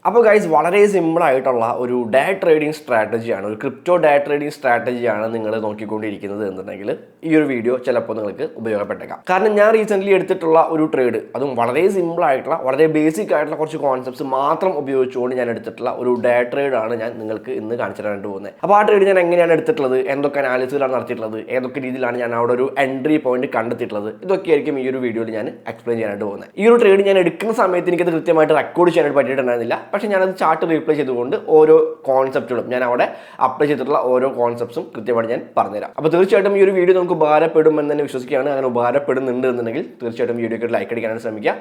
അപ്പോൾ ഗൈസ് വളരെ സിമ്പിളായിട്ടുള്ള ഒരു ഡേ ട്രേഡിംഗ് സ്ട്രാറ്റജിയാണ്, ഒരു ക്രിപ്റ്റോ ഡേ ട്രേഡിംഗ് സ്ട്രാറ്റജിയാണ് നിങ്ങൾ നോക്കിക്കൊണ്ടിരിക്കുന്നത് എന്നുണ്ടെങ്കിൽ ഈ ഒരു വീഡിയോ ചിലപ്പോൾ നിങ്ങൾക്ക് ഉപയോഗപ്പെട്ടേക്കാം. കാരണം ഞാൻ റീസെൻ്റ്ലി എടുത്തിട്ടുള്ള ഒരു ട്രേഡ്, അതും വളരെ സിമ്പിളായിട്ടുള്ള വളരെ ബേസിക് ആയിട്ടുള്ള കുറച്ച് കോൺസെപ്റ്റ്സ് മാത്രം ഉപയോഗിച്ചുകൊണ്ട് ഞാൻ എടുത്തിട്ടുള്ള ഒരു ഡേ ട്രേഡാണ് ഞാൻ നിങ്ങൾക്ക് ഇന്ന് കാണിച്ചു തരാനായിട്ട് പോകുന്നത്. അപ്പോൾ ആ ട്രേഡ് ഞാൻ എങ്ങനെയാണ് എടുത്തിട്ടുള്ളത്, എന്തൊക്കെ അനാലിസിലാണ് നടത്തിയിട്ടുള്ളത്, ഏതൊക്കെ രീതിയിലാണ് ഞാൻ അവിടെ ഒരു എൻട്രി പോയിന്റ് കണ്ടെത്തിയിട്ടുള്ളത്, ഇതൊക്കെയായിരിക്കും ഈ ഒരു വീഡിയോയിൽ ഞാൻ എക്സ്പ്ലെയിൻ ചെയ്യാനായിട്ട് പോകുന്നത്. ഈ ഒരു ട്രേഡ് ഞാൻ എടുക്കുന്ന സമയത്ത് എനിക്കത് കൃത്യമായിട്ട് റെക്കോർഡ് ചെയ്യാനായിട്ട് പറ്റിയിട്ടുണ്ടായിരുന്നില്ല. പക്ഷേ ഞാനത് ചാർട്ട് റീപ്ലേ ചെയ്തുകൊണ്ട് ഓരോ കോൺസെപ്റ്റുകളും ഞാൻ അവിടെ അപ്ലൈ ചെയ്തിട്ടുള്ള ഓരോ കോൺസെപ്റ്റ്സും കൃത്യമായിട്ട് ഞാൻ പറഞ്ഞുതരാം. അപ്പോൾ തീർച്ചയായിട്ടും ഈ ഒരു വീഡിയോ നമുക്ക് ഉപകാരപ്പെടുമെന്ന് തന്നെ വിശ്വസിക്കുകയാണ്. അങ്ങനെ ഉപകാരപ്പെടുന്നുണ്ട് എന്നുണ്ടെങ്കിൽ തീർച്ചയായിട്ടും വീഡിയോക്ക് ലൈക്ക് അടിക്കാനായിട്ട് ശ്രമിക്കുക.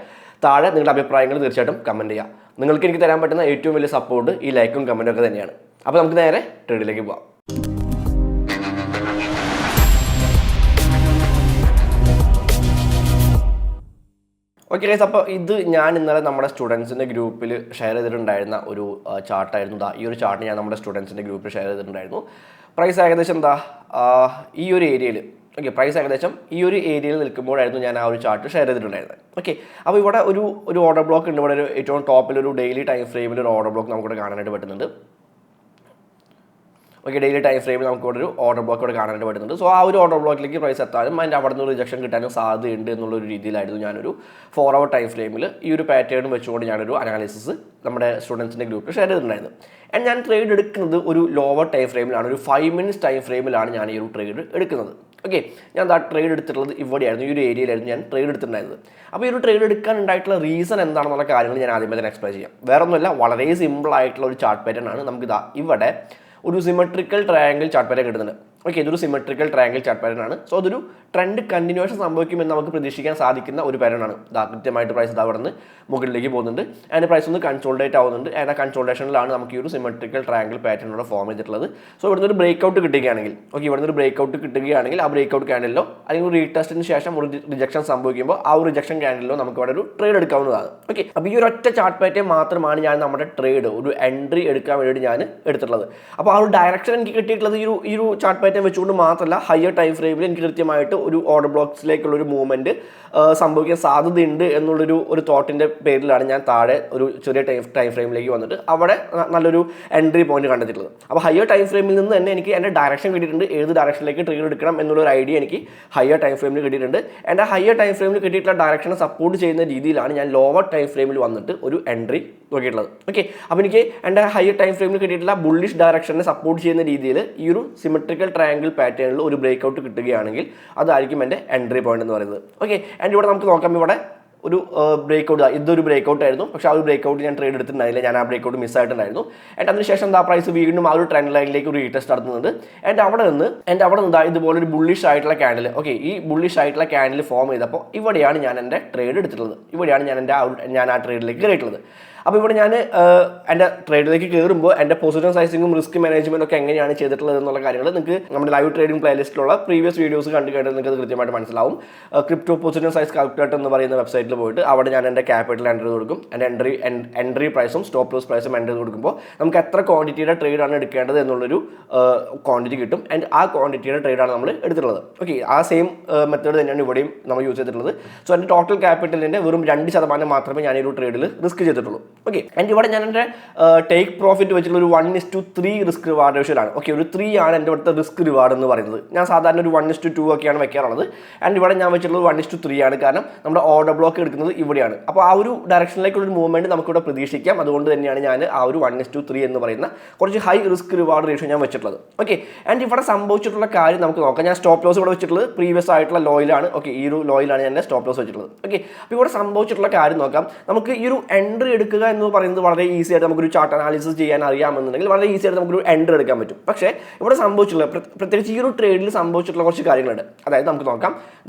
താഴെ നിങ്ങളുടെ അഭിപ്രായങ്ങൾ തീർച്ചയായിട്ടും കമൻറ്റ് ചെയ്യുക. നിങ്ങൾക്ക് എനിക്ക് തരാൻ പറ്റുന്ന ഏറ്റവും വലിയ സപ്പോർട്ട് ഈ ലൈക്കും കമൻറ്റും ഒക്കെ തന്നെയാണ്. അപ്പോൾ നമുക്ക് നേരെ ട്രേഡിലേക്ക് പോകാം. ഓക്കെ ഗൈസ്, അപ്പോൾ ഇത് ഞാൻ ഇന്നലെ നമ്മുടെ സ്റ്റുഡൻസിൻ്റെ ഗ്രൂപ്പിൽ ഷെയർ ചെയ്തിട്ടുണ്ടായിരുന്ന ഒരു ചാർട്ടായിരുന്നു. ഈ ഒരു ചാർട്ട് ഞാൻ നമ്മുടെ സ്റ്റുഡൻസിൻ്റെ ഗ്രൂപ്പിൽ ഷെയർ ചെയ്തിട്ടുണ്ടായിരുന്നു. പ്രൈസ് ഏകദേശം ഈ ഒരു ഏരിയയിൽ, ഓക്കെ, പ്രൈസ് ഏകദേശം ഈ ഒരു ഏരിയയിൽ നിൽക്കുമ്പോഴായിരുന്നു ഞാൻ ആ ഒരു ചാർട്ട് ഷെയർ ചെയ്തിട്ടുണ്ടായിരുന്നത്. ഓക്കെ, അപ്പോൾ ഇവിടെ ഒരു ഓർഡർ ബ്ലോക്ക് ഉണ്ട്. ഇവിടെ ഒരു ഏറ്റവും ടോപ്പിൽ ഒരു ഡെയിലി ടൈം ഫ്രെയിമിൽ ഒരു ഓർഡർ ബ്ലോക്ക് നമുക്കിവിടെ കാണാനായിട്ട് പറ്റുന്നുണ്ട്. ഓക്കെ, ഡെയിലി ടൈം ഫ്രെയിമിൽ നമുക്ക് ഇവിടെ ഒരു ഓർഡർ ബ്ലോക്ക് ഇവിടെ കാണാനായിട്ട് പറ്റുന്നുണ്ട്. സോ ആ ഒരു ഓർഡർ ബ്ലോക്കിലേക്ക് പ്രൈസ് എത്താനും അതിൻ്റെ അവിടെ നിന്ന് റിജക്ഷൻ കിട്ടാനും സാധ്യതയുണ്ട് എന്നുള്ളൊരു രീതിയിലായിരുന്നു ഞാനൊരു 4 hour ടൈം ഫ്രെയിമിൽ ഈ ഒരു പാറ്റേൺ വെച്ചുകൊണ്ട് ഞാനൊരു അനാലിസിസ് നമ്മുടെ സ്റ്റുഡൻസിൻ്റെ ഗ്രൂപ്പിൽ ഷെയർ ചെയ്തിട്ടുണ്ടായിരുന്നു. ആൻഡ് ഞാൻ ട്രേഡ് എടുക്കുന്നത് ഒരു ലോവർ ടൈം ഫ്രെയിമിലാണ്, ഒരു 5 minutes ടൈം ഫ്രെയിമിലാണ് ഞാൻ ഈ ഒരു ട്രേഡ് എടുക്കുന്നത്. ഓക്കെ, ഞാൻ ട്രേഡ് എടുത്തിട്ടുള്ളത് ഇവിടെയായിരുന്നു, ഈ ഒരു ഏരിയയിലായിരുന്നു ഞാൻ ട്രേഡ് എടുത്തിട്ടുണ്ടായിരുന്നത്. അപ്പോൾ ഈ ഒരു ട്രേഡ് എടുക്കാൻ ഉണ്ടായിട്ടുള്ള റീസൺ എന്താണെന്നുള്ള കാര്യങ്ങൾ ഞാൻ ആദ്യമേ തന്നെ എക്സ്പ്ലെയിൻ ചെയ്യാം. വേറെ ഒന്നുമില്ല, വളരെ സിമ്പിൾ ആയിട്ടുള്ള ഒരു ചാർട്ട് പാറ്റേൺ ആണ്. നമുക്ക് ഇവിടെ ഒരു സിമെട്രിക്കൽ ട്രയാങ്കിൾ ചാർട്ട് പാറ്റേൺ കിട്ടുന്നുണ്ട്. ഓക്കെ, ഇതൊരു സിമെട്രിക്കൽ ട്രയാങ്കിൾ ചാർട്ട് പാറ്റേൺ ആണ്. സോ അതൊരു ട്രെൻഡ് കണ്ടിന്യൂഷൻ സംഭവിക്കുമെന്ന് നമുക്ക് പ്രതീക്ഷിക്കാൻ സാധിക്കുന്ന ഒരു പാറ്റേൺ ആണ്. കൃത്യമായിട്ട് പ്രൈസ് അവിടെ നിന്ന് മുകളിലേക്ക് പോകുന്നുണ്ട്. അതിൻ്റെ പ്രൈസ് ഒന്ന് കൺസോൾഡേറ്റ് ആവുന്നുണ്ട്. ആ കൺസോൾട്ടേഷനിലാണ് നമുക്ക് ഈ ഒരു സിമെട്രിക്കൽ ട്രയാങ്കിൾ പാറ്റേൺ ഇവിടെ ഫോം ചെയ്തിട്ടുള്ളത്. സോ ഇവിടുന്ന് ഒരു ബ്രേക്ക് ഔട്ട് കിട്ടുകയാണെങ്കിൽ, ഓക്കെ, ഇവിടുന്ന് ഒരു ബ്രേക്ക് ഔട്ട് കിട്ടുകയാണെങ്കിൽ ആ ബ്രേക്ക് ഔട്ട് ക്യാൻഡലിലോ അല്ലെങ്കിൽ ഒരു റീടെസ്റ്റിന് ശേഷം ഒരു റിജക്ഷൻ സംഭവിക്കുമ്പോൾ ആ ഒരു റിജക്ഷൻ ക്യാൻഡലിലോ നമുക്ക് ഇവിടെ ഒരു ട്രേഡ് എടുക്കാവുന്നതാണ്. ഓക്കെ, അപ്പോൾ ഈ ഒരു ഒറ്റ ചാർട്ട് പാറ്റേൺ മാത്രമാണ് ഞാൻ നമ്മുടെ ട്രേഡ് ഒരു എൻട്രി എടുക്കാൻ വേണ്ടി ഞാൻ എടുത്തിട്ടുള്ളത്. അപ്പോൾ ആ ഒരു ഡയറക്ഷൻ എനിക്ക് കിട്ടിയിട്ടുള്ളത് ഈ ഒരു ചാർട്ട് പാറ്റേൺ വെച്ചുകൊണ്ട് മാത്രമല്ല, ഹയർ ടൈം ഫ്രെയിമിൽ എനിക്ക് കൃത്യമായിട്ട് ഒരു ഓർഡർ ബ്ലോക്സിലേക്കുള്ള ഒരു മൂവ്മെൻറ്റ് സംഭവിക്കാൻ സാധ്യതയുണ്ട് എന്നുള്ളൊരു തോട്ടിൻ്റെ പേരിലാണ് ഞാൻ താഴെ ഒരു ചെറിയ ടൈം ഫ്രെയിമിലേക്ക് വന്നിട്ട് അവിടെ നല്ലൊരു എൻട്രി പോയിന്റ് കണ്ടെത്തിയിട്ടുള്ളത്. അപ്പോൾ ഹയർ ടൈം ഫ്രെയിമിൽ നിന്ന് തന്നെ എനിക്ക് എൻ്റെ ഡയറക്ഷൻ കിട്ടിയിട്ടുണ്ട്, ഏത് ഡയറക്ഷനിലേക്ക് ട്രേഡ് എടുക്കണം എന്നുള്ളൊരു ഐഡിയ എനിക്ക് ഹയർ ടൈം ഫ്രെയിമിൽ കിട്ടിയിട്ടുണ്ട്. എൻ്റെ ഹയർ ടൈം ഫ്രെയിമിൽ കിട്ടിയിട്ടുള്ള ഡയറക്ഷനെ സപ്പോർട്ട് ചെയ്യുന്ന രീതിയിലാണ് ഞാൻ ലോവർ ടൈം ഫ്രെയിമിൽ വന്നിട്ട് ഒരു എൻട്രി നോക്കിയിട്ടുള്ളത്. ഓക്കെ, അപ്പോൾ എനിക്ക് എൻ്റെ ഹയർ ടൈം ഫ്രെയിമിൽ കിട്ടിയിട്ടുള്ള ബുള്ളിഷ് ഡയറക്ഷനെ സപ്പോർട്ട് ചെയ്യുന്ന രീതിയിൽ ഈ ഒരു സിമെട്രിക്കൽ ട്രയാങ്കിൾ പാറ്റേണിൽ ഒരു ബ്രേക്ക് ഔട്ട് കിട്ടുകയാണെങ്കിൽ അതായിരിക്കും എൻ്റെ എൻട്രി പോയിന്റ് എന്ന് പറയുന്നത്. ഓക്കെ, ആൻഡ് ഇവിടെ നമുക്ക് നോക്കാം, ഇവിടെ ഒരു ബ്രേക്ക് ഔട്ട്, ഇതൊരു ബ്രേക്ക് ഔട്ട് ആയിരുന്നു. പക്ഷേ ആ ഒരു ബ്രേക്ക് ഔട്ട് ഞാൻ ട്രേഡ് എടുത്തിട്ടുണ്ടായില്ല, ഞാൻ ആ ബ്രേക്ക് ഔട്ട് മിസ്സായിട്ടുണ്ടായിരുന്നു. ആൻഡ് അതിനുശേഷം പ്രൈസ് വീണ്ടും ആ ഒരു ട്രെൻഡ് ലൈനിലേക്ക് ഒരു റീടെസ്റ്റ് നടത്തുന്നുണ്ട്. ആൻഡ് അവിടെ നിന്ന് ഇതുപോലെ ഒരു ബുള്ളിഷ് ആയിട്ടുള്ള ക്യാൻഡിൽ, ഓക്കെ, ഈ ബുള്ളിഷ് ആയിട്ടുള്ള ക്യാൻഡിൽ ഫോം ചെയ്തപ്പോൾ ഇവിടെയാണ് ഞാൻ എൻ്റെ ട്രേഡ് എടുത്തിട്ടുള്ളത്. ഇവിടെയാണ് ഞാൻ ആ ട്രേഡിലേക്ക് കയറിയിട്ടുള്ളത്. അപ്പോൾ ഇവിടെ ഞാൻ എൻ്റെ ട്രേഡിലേക്ക് കയറുമ്പോൾ എൻ്റെ പൊസിഷൻ സൈസിങ്ങും റിസ്ക് മാനേജ്മെൻറ്റും ഒക്കെ എങ്ങനെയാണ് ചെയ്തിട്ടുള്ളത് എന്നുള്ള കാര്യങ്ങൾ നിങ്ങൾക്ക് നമ്മുടെ ലൈവ് ട്രേഡിംഗ് പ്ലേലിസ്റ്റിലുള്ള പ്രീവിയസ് വീഡിയോസ് കണ്ടു നിങ്ങൾക്ക് അത് കൃത്യമായിട്ട് മനസ്സിലാവും. ക്രിപ്റ്റോ പൊസിഷൻ സൈസ് കാൽക്കുലേറ്റർ എന്ന് പറയുന്ന വെബ്സൈറ്റിൽ പോയിട്ട് അവിടെ ഞാൻ എൻ്റെ ക്യാപിറ്റൽ എൻ്റർ ചെയ്ത് കൊടുക്കും. എൻ്റെ എൻട്രി പ്രൈസും സ്റ്റോപ്പ് ലോസ് പ്രൈസും എൻ്റർ ചെയ്ത് കൊടുക്കുമ്പോൾ നമുക്ക് എത്ര ക്വാണ്ടിറ്റിയുടെ ട്രേഡാണ് എടുക്കേണ്ടത് എന്നുള്ളൊരു ക്വാണ്ടിറ്റി കിട്ടും. ആൻഡ് ആ ക്വാണ്ടിറ്റിയുടെ ട്രേഡാണ് നമ്മൾ എടുത്തിട്ടുള്ളത്. ഓക്കെ, ആ സെയിം മെത്തേഡ് തന്നെയാണ് ഇവിടെയും നമ്മൾ യൂസ് ചെയ്തിട്ടുള്ളത്. സോ എൻ്റെ ടോട്ടൽ ക്യാപിറ്റലിൻ്റെ വെറും 2% മാത്രമേ ഞാൻ ഈ ഒരു ട്രേഡിൽ റിസ്ക് ചെയ്തിട്ടുള്ളൂ. ഓക്കെ, ആൻഡ് ഇവിടെ ഞാൻ എൻ്റെ ടേക്ക് പ്രോഫിറ്റ് വെച്ചിട്ടുള്ള ഒരു 1:3 റിസ്ക് റിവാർഡ് റേഷ്യോയിലാണ്. ഓക്കെ, ഒരു 3 ആണ് എൻ്റെ ഇവിടുത്തെ റിസ്ക് റിവാർഡ് എന്ന് പറയുന്നത്. ഞാൻ സാധാരണ ഒരു 1:2 ഒക്കെയാണ് വെക്കാറുള്ളത്. ആൻഡ് ഇവിടെ ഞാൻ വെച്ചിട്ടുള്ളത് 1:3 ആണ്. കാരണം നമ്മുടെ ഓർഡർ ബ്ലോക്ക് എടുക്കുന്നത് ഇവിടെയാണ്. അപ്പോൾ ആ ഒരു ഡയറക്ഷനിലേക്കുള്ള ഒരു മൂവ്മെൻറ്റ് നമുക്കിവിടെ പ്രതീക്ഷിക്കാം. അതുകൊണ്ട് തന്നെയാണ് ഞാൻ ആ ഒരു 1:3 എന്ന് പറയുന്ന കുറച്ച് ഹൈ റിസ്ക് റിവാർഡ് റേഷ്യോ ഞാൻ വെച്ചിട്ടുള്ളത്. ഓക്കെ, ആൻഡ് ഇവിടെ സംഭവിച്ചിട്ടുള്ള കാര്യം നമുക്ക് നോക്കാം. ഞാൻ സ്റ്റോപ്പ് ലോസ് ഇവിടെ വെച്ചിട്ടുള്ളത് പ്രീവിയസ് ആയിട്ടുള്ള ലോയിലാണ്. ഓക്കെ, ഈ ഒരു ലോയിലാണ് ഞാൻ എൻ്റെ സ്റ്റോപ്പ് ലോസ് വെച്ചിട്ടുള്ളത്. ഓക്കെ, അപ്പോൾ ഇവിടെ സംഭവിച്ചിട്ടുള്ള കാര്യം നോക്കാം. നമുക്ക് ഈ ഒരു എൻട്രി എടുക്കുക എന്ന് പറയുന്നത് വളരെ ഈസി ആയിട്ട് നമുക്കൊരു ചാർട്ട് അനാലിസിസ് ചെയ്യാൻ അറിയാമെന്നുണ്ടെങ്കിൽ വളരെ ഈസി ആയിട്ട് നമുക്കൊരു എൻട്രി എടുക്കാൻ പറ്റും. പക്ഷേ ഇവിടെ സംഭവിച്ചിട്ടുള്ള, പ്രത്യേകിച്ച് ഈ ഒരു ട്രേഡിൽ സംഭവിച്ചിട്ടുള്ള കുറച്ച് കാര്യങ്ങളുണ്ട്. അതായത് നമുക്ക് നോക്കാം,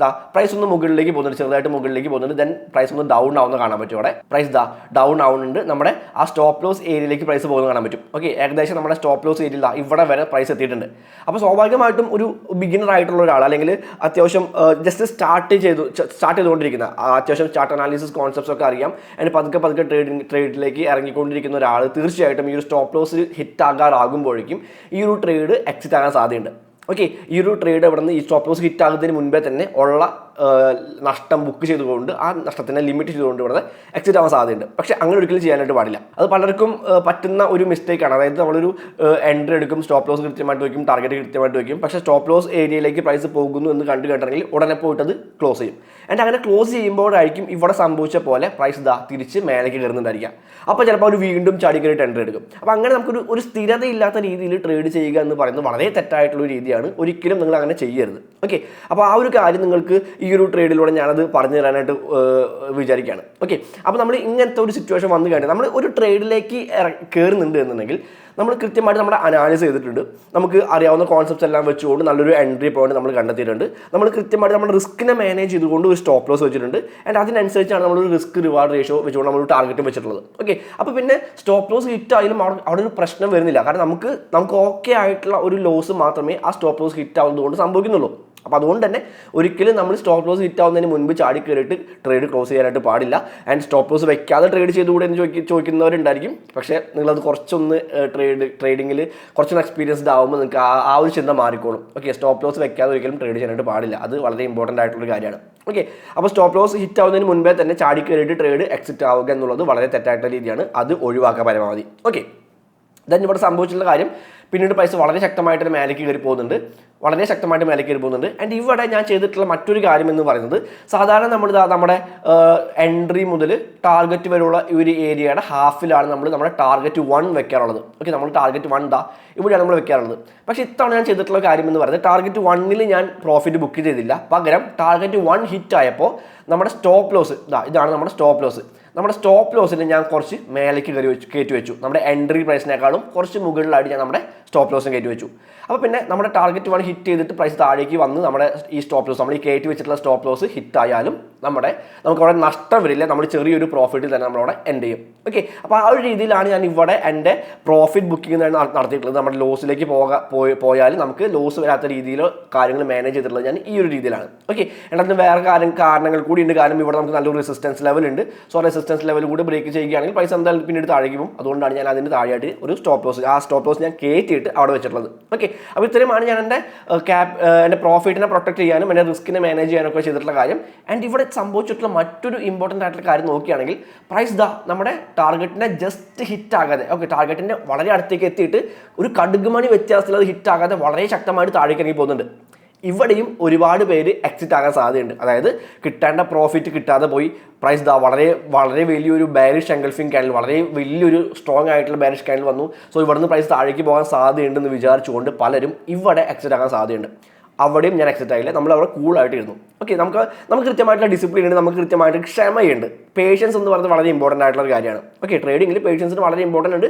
പ്രൈസ് ഒന്ന് മുകളിലേക്ക് പോകുന്നുണ്ട്, ചെറുതായിട്ട് മുകളിലേക്ക് പോകുന്നുണ്ട്. ദെൻ പ്രൈസ് ഒന്ന് ഡൗൺ ആവുന്ന കാണാൻ പറ്റും. അവിടെ പ്രൈസ് ഡൗൺ ആവുന്നുണ്ട്. നമ്മുടെ ആ സ്റ്റോപ്പ് ലോസ് ഏരിയയിലേക്ക് പ്രൈസ് പോകുന്നത് കാണാൻ പറ്റും. ഓക്കെ, ഏകദേശം നമ്മുടെ സ്റ്റോപ്പ് ലോസ് ഏരിയയിൽ ഇവിടെ വരെ പ്രൈസ് എത്തിയിട്ടുണ്ട്. അപ്പോൾ സ്വാഭാവികമായിട്ടും ഒരു ബിഗിനർ ആയിട്ടുള്ള ഒരാൾ, അല്ലെങ്കിൽ അത്യാവശ്യം ജസ്റ്റ് സ്റ്റാർട്ട് ചെയ്തുകൊണ്ടിരിക്കുന്ന, അത്യാവശ്യം ചാർട്ട് അനാലിസിസ് കോൺസെപ്റ്റ്സ് ഒക്കെ അറിയാം, അതിന് പതുക്കെ ട്രേഡിലേക്ക് ഇറങ്ങിക്കൊണ്ടിരിക്കുന്ന ഒരാൾ തീർച്ചയായിട്ടും ഈ ഒരു സ്റ്റോപ്പ് ലോസ് ഹിറ്റ് ആകാറാകുമ്പോഴേക്കും ഈ ഒരു ട്രേഡ് എക്സിറ്റ് ആകാൻ സാധ്യതയുണ്ട്. ഓക്കെ, ഈ ഒരു ട്രേഡ് ഇവിടെ നിന്ന് ഈ സ്റ്റോപ്പ് ലോസ് ഹിറ്റ് ആകുന്നതിന് മുൻപേ തന്നെ ഉള്ള നഷ്ടം ബുക്ക് ചെയ്തുകൊണ്ട് ആ നഷ്ടത്തിനെ ലിമിറ്റ് ചെയ്തുകൊണ്ട് ഇവിടെ എക്സിറ്റ് ആവാൻ സാധ്യതയുണ്ട്. പക്ഷേ അങ്ങനെ ഒരിക്കലും ചെയ്യാനായിട്ട് പാടില്ല. അത് പലർക്കും പറ്റുന്ന ഒരു മിസ്റ്റേക്കാണ്. അതായത് നമ്മളൊരു എൻട്രി എടുക്കും, സ്റ്റോപ്പ് ലോസ് കൃത്യമായിട്ട് വയ്ക്കും, ടാർഗറ്റ് കൃത്യമായിട്ട് വയ്ക്കും. പക്ഷേ സ്റ്റോപ്പ് ലോസ് ഏരിയയിലേക്ക് പ്രൈസ് പോകുന്നു എന്ന് കണ്ടിട്ടുണ്ടെങ്കിൽ ഉടനെ പോയിട്ട് അത് ക്ലോസ് ചെയ്യും. ആൻഡ് അങ്ങനെ ക്ലോസ് ചെയ്യുമ്പോഴായിരിക്കും ഇവിടെ സംഭവിച്ച പോലെ പ്രൈസ് തിരിച്ച് മേലേക്ക് കയറുന്നുണ്ടായിരിക്കാം. അപ്പോൾ ചിലപ്പോൾ അവർ വീണ്ടും ചാടി കയറിയിട്ട് എൻട്രി എടുക്കും. അപ്പോൾ അങ്ങനെ നമുക്കൊരു സ്ഥിരതയില്ലാത്ത രീതിയിൽ ട്രേഡ് ചെയ്യുക എന്ന് പറയുന്നത് വളരെ തെറ്റായിട്ടുള്ള രീതിയാണ്. ഒരിക്കലും നിങ്ങൾ അങ്ങനെ ചെയ്യരുത്. ഓക്കെ, അപ്പോൾ ആ ഒരു കാര്യം നിങ്ങൾക്ക് ഈ ഒരു ട്രേഡിലൂടെ ഞാനത് പറഞ്ഞു തരാനായിട്ട് വിചാരിക്കുകയാണ്. ഓക്കെ, അപ്പോൾ നമ്മൾ ഇങ്ങനത്തെ ഒരു സിറ്റുവേഷൻ വന്നു കഴിഞ്ഞാൽ നമ്മൾ ഒരു ട്രേഡിലേക്ക് കയറുന്നുണ്ട് എന്നുണ്ടെങ്കിൽ നമ്മൾ കൃത്യമായിട്ട് നമ്മുടെ അനാലിസ് ചെയ്തിട്ടുണ്ട്. നമുക്ക് അറിയാവുന്ന കോൺസെപ്റ്റ്സ് എല്ലാം വെച്ചുകൊണ്ട് നല്ലൊരു എൻട്രി പോയിന്റ് നമ്മൾ കണ്ടെത്തിയിട്ടുണ്ട്. നമ്മൾ കൃത്യമായിട്ട് നമ്മുടെ റിസ്കിനെ മാനേജ് ചെയ്തുകൊണ്ട് ഒരു സ്റ്റോപ്പ് ലോസ് വെച്ചിട്ടുണ്ട്. ആൻഡ് അതിനനുസരിച്ചാണ് നമ്മളൊരു റിസ്ക് റിവാർഡ് റേഷ്യോ വെച്ചുകൊണ്ട് നമ്മളൊരു ടാർഗറ്റ് വെച്ചിട്ടുള്ളത്. ഓക്കെ, അപ്പോൾ പിന്നെ സ്റ്റോപ്പ് ലോസ് ഹിറ്റ് ആയാലും അവിടെ ഒരു പ്രശ്നം വരുന്നില്ല. കാരണം നമുക്ക് ഓക്കെ ആയിട്ടുള്ള ഒരു ലോസ് മാത്രമേ ആ സ്റ്റോപ്പ് ലോസ് ഹിറ്റ് ആവുന്നതുകൊണ്ട് സംഭവിക്കുന്നുള്ളൂ. അപ്പോൾ അതുകൊണ്ട് തന്നെ ഒരിക്കലും നമ്മൾ സ്റ്റോപ്പ് ലോസ് ഹിറ്റ് ആവുന്നതിന് മുൻപ് ചാടി കയറിയിട്ട് ട്രേഡ് ക്ലോസ് ചെയ്യാനായിട്ട് പാടില്ല. ആൻഡ് സ്റ്റോപ്പ് ലോസ് വെക്കാതെ ട്രേഡ് ചെയ്തുകൂടെ എന്ന് ചോദിക്കുന്നവരുണ്ടായിരിക്കും. പക്ഷേ നിങ്ങളത് കുറച്ചൊന്ന് ട്രേഡിങ്ങിൽ കുറച്ചൊന്ന് എക്സ്പീരിയൻസ്ഡ് ആകുമ്പോൾ നിങ്ങൾക്ക് ആ ഒരു ചിന്ത മാറിക്കോളും. ഓക്കെ, സ്റ്റോപ്പ് ലോസ് വെക്കാതെ ഒരിക്കലും ട്രേഡ് ചെയ്യാനായിട്ട് പാടില്ല. അത് വളരെ ഇമ്പോർട്ടൻ്റ് ആയിട്ടുള്ള കാര്യമാണ്. ഓക്കെ, അപ്പോൾ സ്റ്റോപ്പ് ലോസ് ഹിറ്റ് ആവുന്നതിന് മുൻപേ തന്നെ ചാടി കയറിയിട്ട് ട്രേഡ് എക്സിറ്റ് ആവുക എന്നുള്ളത് വളരെ തെറ്റായിട്ടുള്ള രീതിയാണ്. അത് ഒഴിവാക്കാൻ പരമാവധി. ഓക്കെ, ദെൻ ഇവിടെ സംഭവിച്ചിട്ടുള്ള കാര്യം, പിന്നീട് പ്രൈസ് വളരെ ശക്തമായിട്ട് മേലേക്ക് കയറി പോകുന്നുണ്ട്. ആൻഡ് ഇവിടെ ഞാൻ ചെയ്തിട്ടുള്ള മറ്റൊരു കാര്യം എന്ന് പറയുന്നത്, സാധാരണ നമ്മുടെ എൻട്രി മുതൽ ടാർഗറ്റ് വരെയുള്ള ഈ ഒരു ഏരിയയുടെ ഹാഫിലാണ് നമ്മുടെ ടാർഗറ്റ് 1 വെക്കാറുള്ളത്. ഓക്കെ, നമ്മൾ ടാർഗറ്റ് 1 ഇവിടെയാണ് നമ്മൾ വെക്കാറുള്ളത്. പക്ഷേ ഇത്തവണ ഞാൻ ചെയ്തിട്ടുള്ള കാര്യം എന്ന് പറയുന്നത്, ടാർഗറ്റ് 1 ഞാൻ പ്രോഫിറ്റ് ബുക്ക് ചെയ്തില്ല. പകരം ടാർഗറ്റ് 1 ഹിറ്റ് ആയപ്പോൾ നമ്മുടെ സ്റ്റോപ്പ് ലോസ് ഇതാണ് നമ്മുടെ സ്റ്റോപ്പ് ലോസ്. നമ്മുടെ സ്റ്റോപ്പ് ലോസിന് ഞാൻ കുറച്ച് മേലേക്ക് കയറ്റി വെച്ചു. നമ്മുടെ എൻട്രി പ്രൈസിനേക്കാളും കുറച്ച് മുകളിലായിട്ട് ഞാൻ നമ്മുടെ സ്റ്റോപ്പ് ലോസിന് കയറ്റി വെച്ചു. അപ്പോൾ പിന്നെ നമ്മുടെ ടാർഗറ്റ് 1 ഹിറ്റ് ചെയ്തിട്ട് പ്രൈസ് താഴേക്ക് വന്ന് നമ്മുടെ ഈ സ്റ്റോപ്പ് ലോസ്, നമ്മൾ ഈ കയറ്റി വെച്ചിട്ടുള്ള സ്റ്റോപ്പ് ലോസ് ഹിറ്റ് ആയാലും നമുക്ക് അവിടെ നഷ്ടം വരില്ല. നമ്മൾ ചെറിയൊരു പ്രോഫിറ്റിൽ തന്നെ നമ്മളവിടെ എൻഡ് ചെയ്യും. ഓക്കെ, അപ്പോൾ ആ ഒരു രീതിയിലാണ് ഞാൻ ഇവിടെ എൻ്റെ പ്രോഫിറ്റ് ബുക്കിംഗ് നടത്തിയിട്ടുള്ളത്. നമ്മുടെ ലോസിലേക്ക് പോയാൽ നമുക്ക് ലോസ് വരാത്ത രീതിയിൽ കാര്യങ്ങൾ മാനേജ് ചെയ്തിട്ടുള്ളത് ഞാൻ ഈ ഒരു രീതിയിലാണ്. ഓക്കെ, അതിന് വേറെ കാരണങ്ങൾ കൂടി ഉണ്ട്. കാരണം ഇവിടെ നമുക്ക് നല്ലൊരു റെസിസ്റ്റൻസ് ലെവൽ ഉണ്ട്. സോ റെസിസ്റ്റൻസ് ലെവൽ കൂടി ബ്രേക്ക് ചെയ്യുകയാണെങ്കിൽ പ്രൈസ് എന്തായാലും പിന്നീട് താഴേക്ക് പോകും. അതുകൊണ്ടാണ് ഞാൻ അതിൻ്റെ താഴെയായിട്ട് ഒരു സ്റ്റോപ്പ് ലോസ്, ആ സ്റ്റോപ്പ് ലോസ് ഞാൻ കയറ്റിയിട്ട് അവിടെ വെച്ചിട്ടുള്ളത്. ഓക്കെ, അപ്പോൾ ഇത്രയുമാണ് ഞാൻ എൻ്റെ പ്രോഫിറ്റിനെ പ്രൊട്ടക്ട് ചെയ്യാനും എൻ്റെ റിസ്കിനെ മാനേജ് ചെയ്യാനൊക്കെ ചെയ്തിട്ടുള്ള കാര്യം. ആൻഡ് ഇവിടെ സംഭവിച്ചിട്ടുള്ള മറ്റൊരു ഇമ്പോർട്ടൻ്റ് ആയിട്ടുള്ള കാര്യം നോക്കുകയാണെങ്കിൽ, പ്രൈസ് നമ്മുടെ ടാർഗറ്റിനെ ജസ്റ്റ് ഹിറ്റ് ആകാതെ, ഓക്കെ, ടാർഗറ്റിൻ്റെ വളരെ അടുത്തേക്ക് എത്തിയിട്ട് ഒരു കടുകുമണി വ്യത്യാസത്തിൽ അത് ഹിറ്റ് ആകാതെ വളരെ ശക്തമായിട്ട് താഴേക്ക് ഇറങ്ങി പോകുന്നുണ്ട്. ഇവിടെയും ഒരുപാട് പേര് എക്സിറ്റ് ആകാൻ സാധ്യതയുണ്ട്. അതായത് കിട്ടേണ്ട പ്രോഫിറ്റ് കിട്ടാതെ പോയി പ്രൈസ് വളരെ വളരെ വലിയൊരു ബാരിഷ് എൻഗൾഫിംഗ് ക്യാൻഡിൽ, വളരെ വലിയൊരു സ്ട്രോങ് ആയിട്ടുള്ള ബാരിഷ് ക്യാൻഡിൽ വന്നു. സോ ഇവിടുന്ന് പ്രൈസ് താഴേക്ക് പോകാൻ സാധ്യതയുണ്ടെന്ന് വിചാരിച്ചുകൊണ്ട് പലരും ഇവിടെ എക്സിറ്റ് ആകാൻ സാധ്യതയുണ്ട്. അവിടെയും ഞാൻ എക്സിറ്റ് ആയില്ല. നമ്മൾ അവിടെ കൂളായിട്ട് ഇരുന്നു. ഓക്കെ, നമുക്ക് കൃത്യമായിട്ടുള്ള ഡിസിപ്ലിൻ ഉണ്ട്, നമുക്ക് കൃത്യമായിട്ട് ക്ഷമയുണ്ട്. പേഷ്യൻസ് എന്ന് പറയുന്നത് വളരെ ഇമ്പോർട്ടൻ്റ് ആയിട്ടുള്ള ഒരു കാര്യമാണ്. ഓക്കെ, ട്രേഡിങ്ങിൽ പേഷ്യൻസിന് വളരെ ഇമ്പോർട്ടൻ്റ് ഉണ്ട്,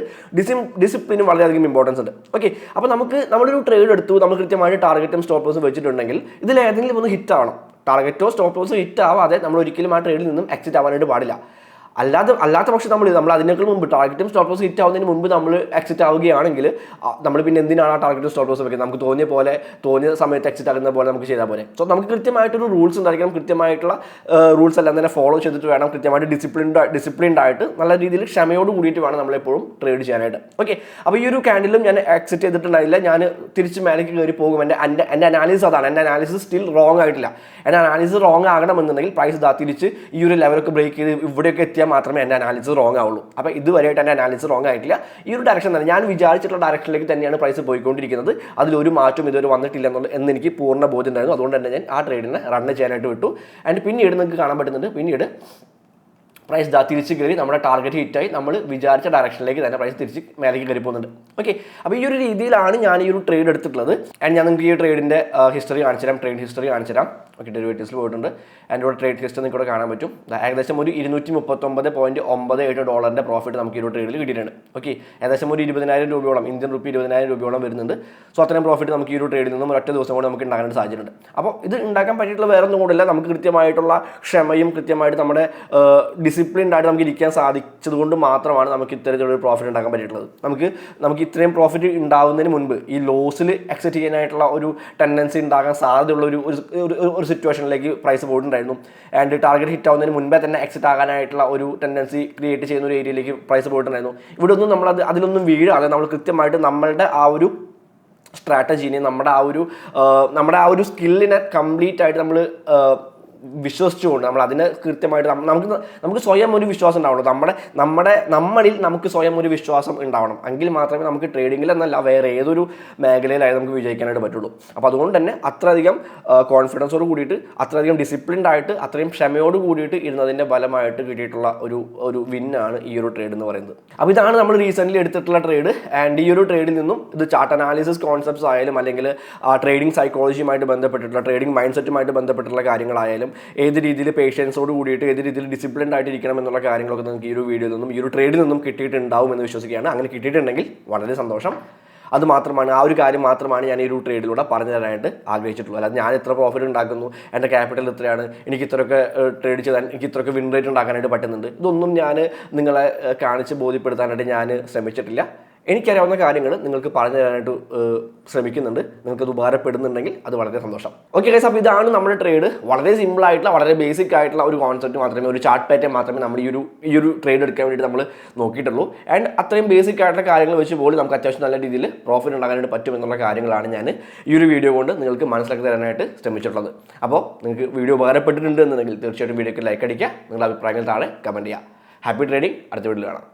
ഡിസിപ്ലിനും വളരെയധികം ഇമ്പോർട്ടൻസ് ഉണ്ട്. ഓക്കെ, അപ്പോൾ നമ്മളൊരു ട്രേഡ് എടുത്തു, നമ്മൾ കൃത്യമായിട്ട് ടാർഗറ്റും സ്റ്റോപ്പ് ലോസും വെച്ചിട്ടുണ്ടെങ്കിൽ ഇതിലേതെങ്കിലും ഒന്ന് ഹിറ്റ് ആവണം. ടാർഗറ്റോ സ്റ്റോപ്പ് ലോസോ ഹിറ്റ് ആവാതെ നമ്മൾ ഒരിക്കലും ആ ട്രേഡിൽ നിന്നും എക്സിറ്റ് ആവാനായിട്ട് പാടില്ല. അല്ലാത്ത പക്ഷം നമ്മൾ അതിനേക്കാൾ മുമ്പ് ടാർഗറ്റും സ്റ്റോപ്പ് ലോസ് ഹിറ്റ് ആവുന്നതിന് മുമ്പ് നമ്മൾ എക്സിറ്റ് ആവുകയാണെങ്കിൽ നമ്മൾ പിന്നെ എന്തിനാണ് ആ ടാർഗറ്റും സ്റ്റോപ്പ് ലോസ് വെക്കുന്നത്? നമുക്ക് തോന്നിയ സമയത്ത് എക്സിറ്റ് ആകുന്ന പോലെ നമുക്ക് ചെയ്താൽ പോലെ. സോ നമുക്ക് കൃത്യമായിട്ടൊരു റൂൾസ് ഉണ്ടായിരിക്കണം. കൃത്യമായിട്ടുള്ള റൂൾസ് എല്ലാം തന്നെ ഫോളോ ചെയ്തിട്ട് വേണം, കൃത്യമായിട്ട് ഡിസിപ്ലിൻഡ് ആയിട്ട് നല്ല രീതിയിൽ ക്ഷമയോട് കൂടിയിട്ട് വേണം നമ്മളെപ്പോഴും ട്രേഡ് ചെയ്യാനായിട്ട്. ഓക്കെ, അപ്പോൾ ഈ ഒരു ക്യാൻഡിലും ഞാൻ എക്സിറ്റ് ചെയ്തിട്ടുണ്ടായില്ല. ഞാൻ തിരിച്ച് മേലേക്ക് കയറി പോകും. എൻ്റെ അനാലിസിസ് അതാണ്. എൻ്റെ അനാലിസിസ് സ്റ്റിൽ റോങ് ആയിട്ടില്ല. എൻ്റെ അനാലിസിസ് റോങ് ആകണമെന്നുണ്ടെങ്കിൽ പ്രൈസ് തിരിച്ച് ഈ ഒരു ലെവലൊക്കെ ബ്രേക്ക് ചെയ്ത് ഇവിടെയൊക്കെ എത്തിയാൽ മാത്രമേ എൻ്റെ അനാലിസിസ് റോങ് ആവുള്ളൂ. അപ്പോൾ ഇതുവരെയായിട്ട് എൻ്റെ അനാലിസിസ് റോങ് ആയിട്ടില്ല. ഈ ഒരു ഡയറക്ഷൻ തന്നെ, ഞാൻ വിചാരിച്ചിട്ടുള്ള ഡയറക്ഷനിലേക്ക് തന്നെയാണ് പ്രൈസ് പോയിക്കൊണ്ടിരിക്കുന്നത്. അതിലൊരു മാറ്റം ഇതുവരെ വന്നിട്ടില്ല എന്ന് എനിക്ക് പൂർണ്ണ ബോധ്യം ഉണ്ടായിരുന്നു. അതുകൊണ്ട് തന്നെ ഞാൻ ആ ട്രേഡിനെ റൺ ചെയ്യാനായിട്ട് വിട്ടു. ആൻഡ് പിന്നീട് നിങ്ങൾക്ക് കാണാൻ പറ്റുന്നുണ്ട്, പിന്നീട് പ്രൈസ് തിരിച്ച് കയറി നമ്മുടെ ടാർഗറ്റ് ഹിറ്റായി നമ്മൾ വിചാരിച്ച ഡയറക്ഷനിലേക്ക് തന്നെ പ്രൈസ് തിരിച്ച് മേലേക്ക് കയറി പോകുന്നുണ്ട്. ഓക്കെ, അപ്പോൾ ഈ ഒരു രീതിയിലാണ് ഞാൻ ഈ ഒരു ട്രേഡ് എടുത്തിട്ടുള്ളത്. ആൻഡ് ഞാൻ നിങ്ങൾക്ക് ഈ ട്രേഡിൻ്റെ ഹിസ്റ്ററി കാണിച്ചു തരാം, ട്രേഡ് ഹിസ്റ്ററി കാണിച്ചു തരാം. ഓക്കെ, ഡെറിവേറ്റീവ്സിൽ പോയിട്ടുണ്ട്. ആൻഡ് ഇവിടെ ട്രേഡ് ഹിസ്റ്ററി നിങ്ങൾക്ക് ഇവിടെ കാണാൻ പറ്റും. ഏകദേശം ഒരു $239.97 പ്രോഫിറ്റ് നമുക്ക് ഈ ഒരു ട്രേഡിൽ കിട്ടിയിട്ടുണ്ട്. ഓക്കെ, ഏകദേശം ഒരു 20,000 രൂപയോളം, ഇന്ത്യൻ റുപ്പി 20,000 രൂപയോളം വരുന്നുണ്ട്. സോ അത്രയും പ്രോഫിറ്റ് നമുക്ക് ഈ ഒരു ട്രേഡിൽ നിന്നും ഒറ്റ ദിവസം കൊണ്ട് നമുക്ക് ഉണ്ടാകാനായിട്ട് സാധ്യതയുണ്ട്. അപ്പോൾ ഇത് ഉണ്ടാക്കാൻ പറ്റിയിട്ടുള്ള വേറെ ഒന്നും കൂടില്ല, നമുക്ക് കൃത്യമായിട്ടുള്ള ക്ഷമയും കൃത്യമായിട്ട് നമ്മുടെ ഡിസിപ്ലിൻഡ് ആയിട്ട് നമുക്ക് ഇരിക്കാൻ സാധിച്ചത് കൊണ്ട് മാത്രമാണ് നമുക്ക് ഇത്തരത്തിലൊരു പ്രോഫിറ്റ് ഉണ്ടാക്കാൻ പറ്റിയിട്ടുള്ളത്. നമുക്ക് ഇത്രയും പ്രോഫിറ്റ് ഉണ്ടാകുന്നതിന് മുൻപ് ഈ ലോസിൽ എക്സിറ്റ് ചെയ്യാനായിട്ടുള്ള ഒരു ടെൻഡൻസി ഉണ്ടാകാൻ സാധ്യതയുള്ള ഒരു സിറ്റുവേഷനിലേക്ക് പ്രൈസ് പോയിട്ടുണ്ടായിരുന്നു. ആൻഡ് ടാർഗറ്റ് ഹിറ്റ് ആവുന്നതിന് മുൻപേ തന്നെ എക്സിറ്റ് ആകാനായിട്ടുള്ള ഒരു ടെൻഡൻസി ക്രിയേറ്റ് ചെയ്യുന്ന ഒരു ഏരിയയിലേക്ക് പ്രൈസ് പോയിട്ടുണ്ടായിരുന്നു. ഇവിടെ ഒന്നും അതിലൊന്നും വീഴാതെ നമ്മൾ കൃത്യമായിട്ട് നമ്മളുടെ ആ ഒരു സ്ട്രാറ്റജീനെ, നമ്മുടെ ആ ഒരു സ്കില്ലിനെ കംപ്ലീറ്റ് ആയിട്ട് വിശ്വസിച്ചുകൊണ്ട് നമ്മൾ അതിനെ കൃത്യമായിട്ട് നമുക്ക് സ്വയം ഒരു വിശ്വാസം ഉണ്ടാവണം. നമ്മളിൽ നമുക്ക് സ്വയം ഒരു വിശ്വാസം ഉണ്ടാവണം. എങ്കിൽ മാത്രമേ നമുക്ക് ട്രേഡിങ്ങിൽ എന്നല്ല വേറെ ഏതൊരു മേഖലയിലായി നമുക്ക് വിജയിക്കാനായിട്ട് പറ്റുള്ളൂ. അപ്പോൾ അതുകൊണ്ട് തന്നെ അത്രയധികം കോൺഫിഡൻസോട് കൂടിയിട്ട്, അത്രയധികം ഡിസിപ്ലിൻഡ് ആയിട്ട്, അത്രയും ക്ഷമയോട് കൂടിയിട്ട് ഇരുന്നതിൻ്റെ ഫലമായിട്ട് കിട്ടിയിട്ടുള്ള ഒരു വിന്നാണ് ഈ ഒരു ട്രേഡ് എന്ന് പറയുന്നത്. അപ്പോൾ ഇതാണ് നമ്മൾ റീസെൻ്റ്ലി എടുത്തിട്ടുള്ള ട്രേഡ്. ആൻഡ് ഈ ഒരു ട്രേഡിൽ നിന്നും ഇത് ചാർട്ട് അനാലിസിസ് കോൺസെപ്റ്റ്സ് ആയാലും അല്ലെങ്കിൽ ട്രേഡിംഗ് സൈക്കോളജിയുമായിട്ട് ബന്ധപ്പെട്ടിട്ടുള്ള ട്രേഡിംഗ് മൈൻഡ് സെറ്റുമായിട്ട് ബന്ധപ്പെട്ടുള്ള കാര്യങ്ങളായാലും ഏത് രീതിയിൽ പേഷ്യൻസോട് കൂടിയിട്ട് ഏത് രീതിയിൽ ഡിസിപ്ലിൻഡ് ആയിട്ട് ഇരിക്കണം എന്നുള്ള കാര്യങ്ങളൊക്കെ നിങ്ങൾക്ക് ഈ ഒരു വീഡിയോയിൽ നിന്നും ഈ ഒരു ട്രേഡിൽ നിന്നും കിട്ടിയിട്ടുണ്ടാവും എന്ന് വിശ്വസിക്കുകയാണ്. അങ്ങനെ കിട്ടിയിട്ടുണ്ടെങ്കിൽ വളരെ സന്തോഷം. അത് മാത്രമാണ്, ആ ഒരു കാര്യം മാത്രമാണ് ഞാൻ ഈ ഒരു ട്രേഡിലൂടെ പറഞ്ഞു തരാനായിട്ട് ആഗ്രഹിച്ചിട്ടുള്ളത്. അല്ലാതെ ഞാൻ ഇത്ര പ്രോഫിറ്റ് ഉണ്ടാക്കുന്നു, എൻ്റെ ക്യാപിറ്റൽ ഇത്രയാണ്, എനിക്ക് ഇത്രയൊക്കെ ട്രേഡ് ചെയ്താൽ എനിക്ക് ഇത്രയൊക്കെ വിൻ റേറ്റ് ഉണ്ടാക്കാനായിട്ട് പറ്റുന്നുണ്ട്, ഇതൊന്നും ഞാൻ നിങ്ങളെ കാണിച്ച് ബോധ്യപ്പെടുത്താനായിട്ട് ഞാൻ ശ്രമിച്ചിട്ടില്ല. എനിക്കറിയാവുന്ന കാര്യങ്ങൾ നിങ്ങൾക്ക് പറഞ്ഞു തരാനായിട്ട് ശ്രമിക്കുന്നുണ്ട്. നിങ്ങൾക്കത് ഉപകാരപ്പെടുന്നുണ്ടെങ്കിൽ അത് വളരെ സന്തോഷം. ഓക്കെ ഗൈസ്, അപ്പോൾ ഇതാണ് നമ്മുടെ ട്രേഡ്. വളരെ സിമ്പിൾ ആയിട്ടുള്ള, വളരെ ബേസിക് ആയിട്ടുള്ള ഒരു കോൺസെപ്റ്റ് മാത്രമേ, ഒരു ചാർട്ട് പാറ്റേൺ മാത്രമേ നമ്മൾ ഈ ഒരു ട്രേഡ് എടുക്കാൻ വേണ്ടിയിട്ട് നമ്മൾ നോക്കിയിട്ടുള്ളൂ. ആൻഡ് അത്രയും ബേസിക് ആയിട്ടുള്ള കാര്യങ്ങൾ വെച്ച് പോലും നമുക്ക് അത്യാവശ്യം നല്ല രീതിയിൽ പ്രോഫിറ്റ് ഉണ്ടാക്കാനായിട്ട് പറ്റുമെന്നുള്ള കാര്യങ്ങളാണ് ഞാൻ ഈ ഒരു വീഡിയോ കൊണ്ട് നിങ്ങൾക്ക് മനസ്സിലാക്കി തരാനായിട്ട് ശ്രമിച്ചിട്ടുള്ളത്. അപ്പോൾ നിങ്ങൾക്ക് വീഡിയോ ഉപകാരപ്പെട്ടിട്ടുണ്ട് എന്നുണ്ടെങ്കിൽ തീർച്ചയായിട്ടും വീഡിയോക്ക് ലൈക്ക് അടിക്കുക, നിങ്ങളുടെ അഭിപ്രായങ്ങൾ താഴെ കമൻറ്റ് ചെയ്യുക. Happy trading. അടുത്ത വീഡിയോയിൽ കാണാം.